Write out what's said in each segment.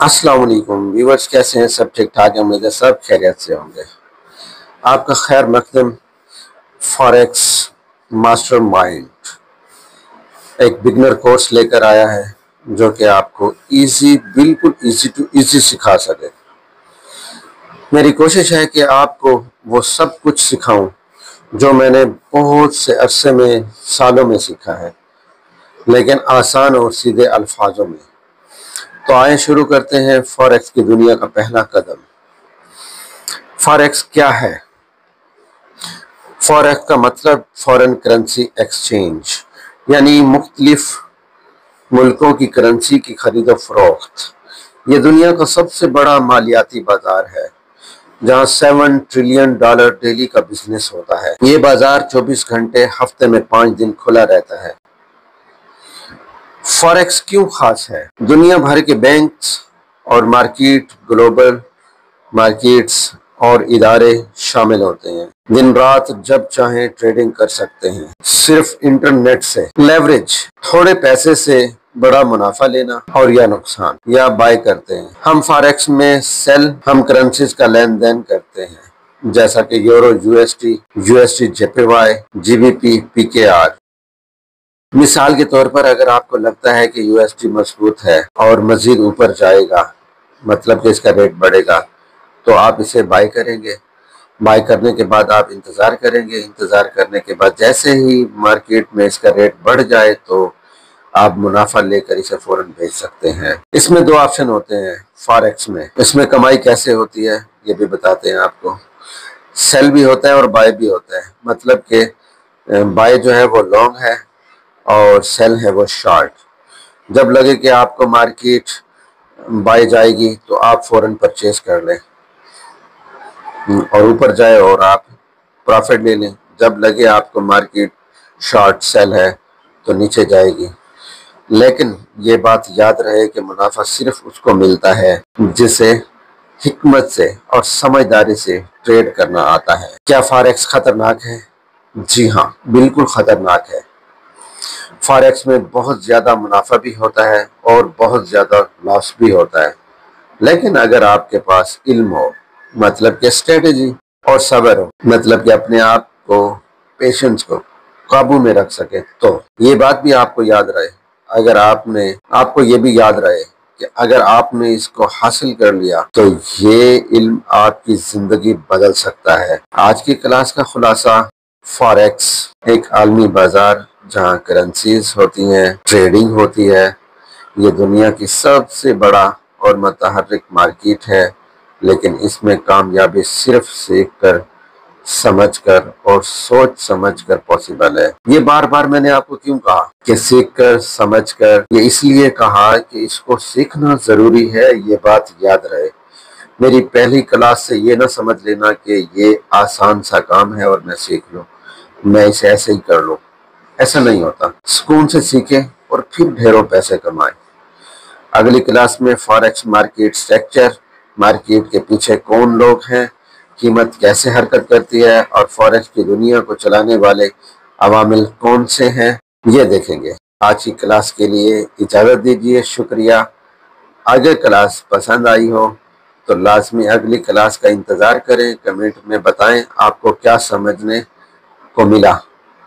अस्सलाम वालेकुम व्यूवर्स, कैसे हैं? सब ठीक ठाक है। उम्मीद है सब खैरियत से होंगे। आपका खैर मकदम फॉरेक्स मास्टर माइंड एक बिगनर कोर्स लेकर आया है जो कि आपको बिल्कुल इजी टू इजी सिखा सके। मेरी कोशिश है कि आपको वो सब कुछ सिखाऊं जो मैंने बहुत से अरसे में, सालों में सीखा है, लेकिन आसान और सीधे अल्फाजों में। तो आए शुरू करते हैं फॉरेक्स की दुनिया का पहला कदम। फॉरेक्स क्या है? फॉरेक्स का मतलब फॉरेन करेंसी एक्सचेंज, यानी मुख्तलिफ मुल्कों की करेंसी की खरीदो फरोख्त। ये दुनिया का सबसे बड़ा मालियाती बाजार है जहां $7 ट्रिलियन डेली का बिजनेस होता है। ये बाजार 24 घंटे हफ्ते में 5 दिन खुला रहता है। फॉरेक्स क्यों खास है? दुनिया भर के बैंक्स और ग्लोबल मार्केट्स और इदारे शामिल होते हैं। दिन रात जब चाहें ट्रेडिंग कर सकते हैं, सिर्फ इंटरनेट से। लेवरेज, थोड़े पैसे से बड़ा मुनाफा लेना और या नुकसान, या बाय करते हैं। हम फॉरेक्स में हम करेंसीज का लेन देन करते हैं, जैसा कि euro USD JPY, GBP, PKR. मिसाल के तौर पर अगर आपको लगता है कि यूएसडी मजबूत है और मजीद ऊपर जाएगा, मतलब कि इसका रेट बढ़ेगा, तो आप इसे बाय करेंगे। बाय करने के बाद आप इंतज़ार करेंगे। इंतज़ार करने के बाद जैसे ही मार्केट में इसका रेट बढ़ जाए तो आप मुनाफा लेकर इसे फौरन बेच सकते हैं। इसमें 2 ऑप्शन होते हैं फॉरेक्स में। इसमें कमाई कैसे होती है ये भी बताते हैं आपको। सेल भी होता है और बाय भी होता है। मतलब कि बाय जो है वो लॉन्ग है और सेल है वो शॉर्ट। जब लगे कि आपको मार्केट बाय जाएगी तो आप फौरन परचेज कर लें और ऊपर जाए और आप प्रॉफिट ले लें। जब लगे आपको मार्केट शॉर्ट सेल है तो नीचे जाएगी। लेकिन ये बात याद रहे कि मुनाफा सिर्फ उसको मिलता है जिसे हिकमत से और समझदारी से ट्रेड करना आता है। क्या फॉरेक्स खतरनाक है? जी हाँ, बिल्कुल खतरनाक है। फॉरेक्स में बहुत ज़्यादा मुनाफा भी होता है और बहुत ज़्यादा लॉस भी होता है। लेकिन अगर आपके पास इल्म हो, मतलब कि स्ट्रेटेजी, और सब्र हो, मतलब कि अपने आप को, पेशेंस को काबू में रख सके, तो ये बात भी आपको याद रहे। आपको ये भी याद रहे कि अगर आपने इसको हासिल कर लिया तो ये इल्म आपकी जिंदगी बदल सकता है। आज की क्लास का खुलासा: फॉरेक्स एक आलमी बाजार जहां करेंसीज होती हैं, ट्रेडिंग होती है। ये दुनिया की सबसे बड़ा और मुतहर्रिक मार्केट है, लेकिन इसमें कामयाबी सिर्फ सीख कर, समझ कर और सोच समझ कर पॉसिबल है। ये बार बार मैंने आपको क्यों कहा कि सीख कर, समझ कर? ये इसलिए कहा कि इसको सीखना जरूरी है। ये बात याद रहे। मेरी पहली क्लास से ये ना समझ लेना कि ये आसान सा काम है और मैं सीख लूं, मैं इसे ऐसे ही कर लूं। ऐसा नहीं होता। सुकून से सीखें और फिर ढेरों पैसे कमाएं। अगली क्लास में फॉरेक्स मार्केट स्ट्रक्चर, मार्केट के पीछे कौन लोग हैं, कीमत कैसे हरकत करती है और फॉरेक्स की दुनिया को चलाने वाले अवामिल कौन से हैं, ये देखेंगे। आज की क्लास के लिए इजाज़त दीजिए। शुक्रिया। अगर क्लास पसंद आई हो तो लाजमी अगली क्लास का इंतज़ार करें। कमेंट में बताएं आपको क्या समझने को मिला,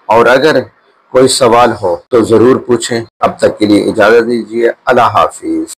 और अगर कोई सवाल हो तो ज़रूर पूछें। अब तक के लिए इजाज़त दीजिए। अल्लाह हाफिज़।